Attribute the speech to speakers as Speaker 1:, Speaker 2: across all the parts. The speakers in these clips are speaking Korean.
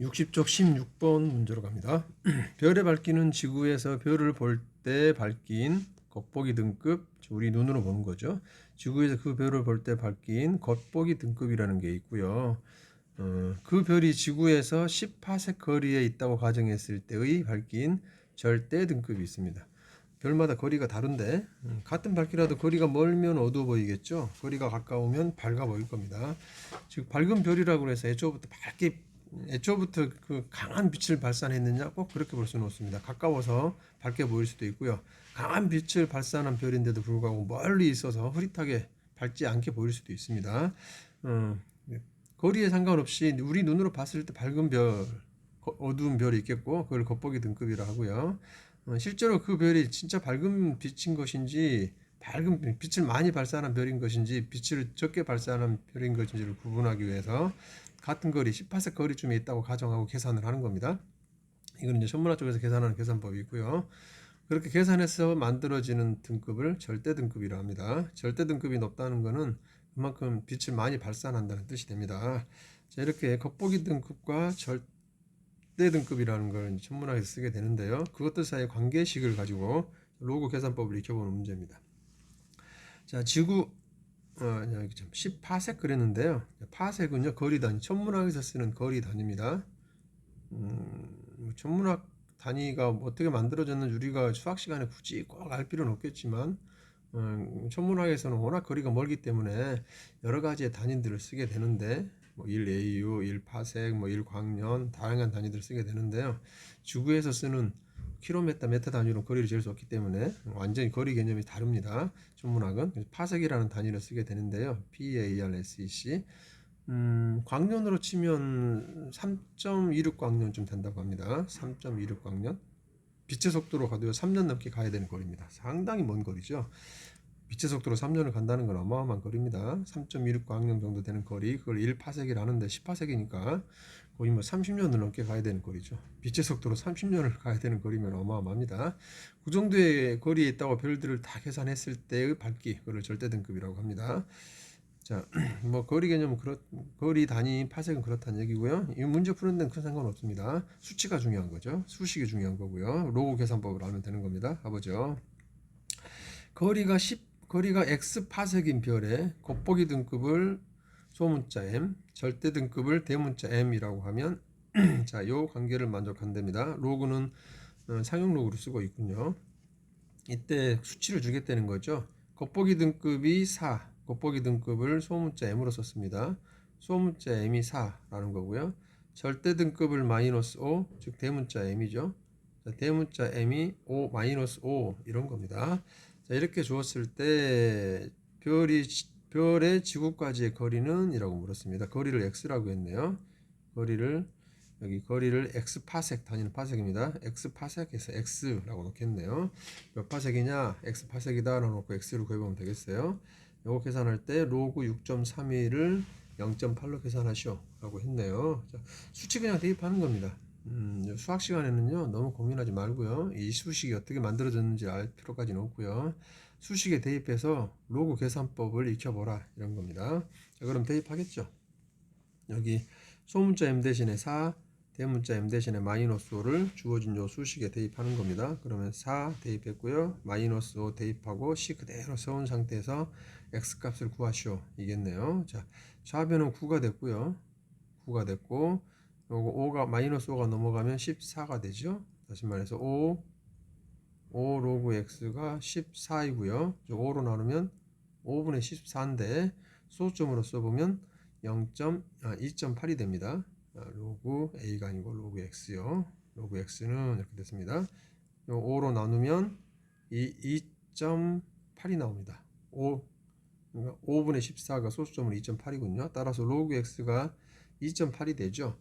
Speaker 1: 60쪽 16번 문제로 갑니다. 별의 밝기는 지구에서 별을 볼 때 밝기인 겉보기 등급, 우리 눈으로 보는 거죠. 지구에서 그 별을 볼 때 밝기인 겉보기 등급이라는 게 있고요. 그 별이 지구에서 10파섹 거리에 있다고 가정했을 때의 밝기인 절대 등급이 있습니다. 별마다 거리가 다른데 같은 밝기라도 거리가 멀면 어두워 보이겠죠. 거리가 가까우면 밝아 보일 겁니다. 즉 밝은 별이라고 해서 애초부터 그 강한 빛을 발산했느냐 꼭 그렇게 볼 수는 없습니다. 가까워서 밝게 보일 수도 있고요. 강한 빛을 발산한 별인데도 불구하고 멀리 있어서 흐릿하게 밝지 않게 보일 수도 있습니다. 거리에 상관없이 우리 눈으로 봤을 때 밝은 별, 어두운 별이 있겠고 그걸 겉보기 등급이라 하고요. 실제로 그 별이 진짜 밝은 빛인 것인지 밝은 빛을 많이 발산한 별인 것인지 빛을 적게 발산한 별인 것인지를 구분하기 위해서 같은 거리 10파섹 거리쯤에 있다고 가정하고 계산을 하는 겁니다. 이건 이제 천문학 쪽에서 계산하는 계산법이 있고요. 그렇게 계산해서 만들어지는 등급을 절대 등급이라 합니다. 절대 등급이 높다는 것은 그만큼 빛을 많이 발산한다는 뜻이 됩니다. 자, 이렇게 겉보기 등급과 절대 등급이라는 걸 천문학에서 쓰게 되는데요. 그것들 사이의 관계식을 가지고 로그 계산법을 익혀보는 문제입니다. 자, 지구 여기 좀 10파섹 그랬는데요. 파섹은요 거리 단위, 천문학에서 쓰는 거리 단위입니다. 천문학 단위가 어떻게 만들어졌는지 우리가 수학 시간에 굳이 꼭 알 필요는 없겠지만 천문학에서는 워낙 거리가 멀기 때문에 여러 가지의 단위들을 쓰게 되는데 뭐 1AU, 1파섹, 뭐 1광년 다양한 단위들을 쓰게 되는데요. 지구에서 쓰는 킬로미터, 미터 단위로 거리를 잴 수 없기 때문에 완전히 거리 개념이 다릅니다. 천문학은 파섹이라는 단위를 쓰게 되는데요. PARSEC 광년으로 치면 3.26광년쯤 된다고 합니다. 3.26광년 빛의 속도로 가도 3년 넘게 가야 되는 거리입니다. 상당히 먼 거리죠. 빛의 속도로 3년을 간다는 건 어마어마한 거리입니다. 3.26광년 정도 되는 거리, 그걸 1파섹이라는데 10파섹이니까 거의 뭐 30년을 넘게 가야 되는 거리죠. 빛의 속도로 30년을 가야 되는 거리면 어마어마합니다. 그 정도의 거리에 있다고 별들을 다 계산했을 때의 밝기, 그걸 절대 등급이라고 합니다. 자, 뭐 거리 개념은 거리 단위 파섹은 그렇다는 얘기고요. 이 문제 푸는 데는 큰 상관없습니다. 수치가 중요한 거죠. 수식이 중요한 거고요. 로그 계산법을 알면 되는 겁니다. 가보죠. 거리가 x 파섹인 별의 겉보기 등급을 소문자 m, 절대 등급을 대문자 m이라고 하면 자, 요 관계를 만족한답니다. 로그는 상용 로그로 쓰고 있군요. 이때 수치를 주겠다는 거죠. 겉보기 등급이 4, 겉보기 등급을 소문자 m으로 썼습니다. 소문자 m이 4라는 거고요. 절대 등급을 마이너스 5, 즉 대문자 m이죠. 대문자 m이 5 마이너스 5 이런 겁니다. 자, 이렇게 주었을 때 별의 지구까지의 거리는 이라고 물었습니다. 거리를 x라고 했네요. 여기 거리를 x 파섹, 단위는 파섹입니다. x 파섹에서 x라고 놓겠네요. 몇 파섹이냐? x 파섹이다 라고 놓고 x를 구해보면 되겠어요. 요거 계산할 때 로그 6.31을 0.8로 계산하시오 라고 했네요. 자, 수치 그냥 대입하는 겁니다. 수학 시간에는요 너무 고민하지 말고요, 이 수식이 어떻게 만들어졌는지 알 필요까지는 없고요, 수식에 대입해서 로그 계산법을 익혀보라 이런 겁니다. 자, 그럼 대입하겠죠. 여기 소문자 m 대신에 4, 대문자 m 대신에 마이너스 5를 주어진 요 수식에 대입하는 겁니다. 그러면 4 대입했고요, 마이너스 5 대입하고 c 그대로 세운 상태에서 x 값을 구하시오 이겠네요. 자, 좌변은 9가 됐고요, 9가 됐고 요거 5가 마이너스 5가 넘어가면 14가 되죠. 다시 말해서 5 로그 x가 14이고요. 5로 나누면 5분의 14인데 소수점으로 써보면 2.8이 됩니다. 로그 a가 아니고 로그 x요. 로그 x는 이렇게 됐습니다. 5로 나누면 2.8이 나옵니다. 5분의 14가 소수점으로 2.8이군요. 따라서 로그 x가 2.8이 되죠.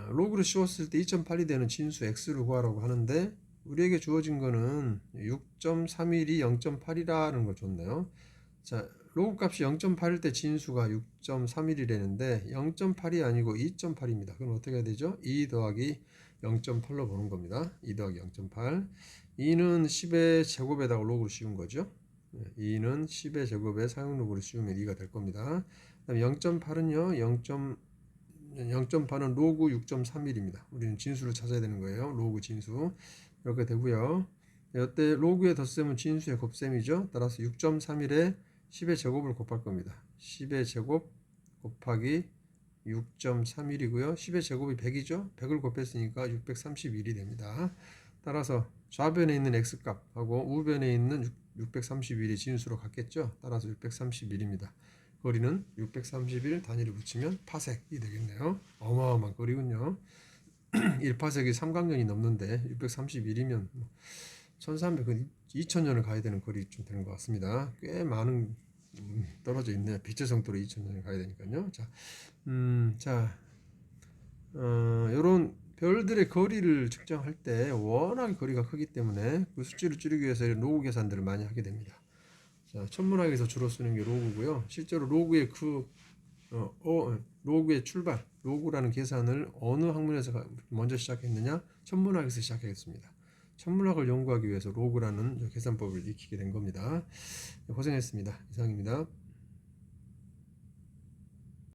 Speaker 1: 로그를 씌웠을 때 2.8이 되는 진수 x를 구하라고 하는데 우리에게 주어진 거는 6.31이 0.8이라는 걸 줬네요. 자, 로그 값이 0.8일 때 진수가 6.31이라는데 0.8이 아니고 2.8입니다. 그럼 어떻게 해야 되죠? 2 더하기 0.8로 보는 겁니다. 2 더하기 0.8. 2는 10의 제곱에다가 로그를 씌운 거죠. 2는 10의 제곱에 사용로그를 씌우면 2가 될 겁니다. 그다음에 0.8은요 0.8은 로그 6.31입니다. 우리는 진수를 찾아야 되는 거예요. 로그 진수. 이렇게 되고요. 이때 로그의 덧셈은 진수의 곱셈이죠. 따라서 6.31에 10의 제곱을 곱할 겁니다. 10의 제곱 곱하기 6.31이고요. 10의 제곱이 100이죠. 100을 곱했으니까 631이 됩니다. 따라서 좌변에 있는 x값하고 우변에 있는 631이 진수로 같겠죠. 따라서 631입니다. 거리는 631 단위를 붙이면 파색이 되겠네요. 어마어마한 거리군요. 1파색이 3강년이 넘는데 631이면 1300은 2000년을 가야 되는 거리쯤 되는 것 같습니다. 꽤 많은 떨어져 있네요. 빛의 성도로 2000년을 가야 되니까요. 요런 별들의 거리를 측정할 때 워낙 거리가 크기 때문에 그 수치를 줄이기 위해서 로그 계산들을 많이 하게 됩니다. 자, 천문학에서 주로 쓰는 게 로그고요. 실제로 로그의 로그의 출발, 로그라는 계산을 어느 학문에서 먼저 시작했느냐? 천문학에서 시작했습니다. 천문학을 연구하기 위해서 로그라는 계산법을 익히게 된 겁니다. 고생했습니다. 이상입니다.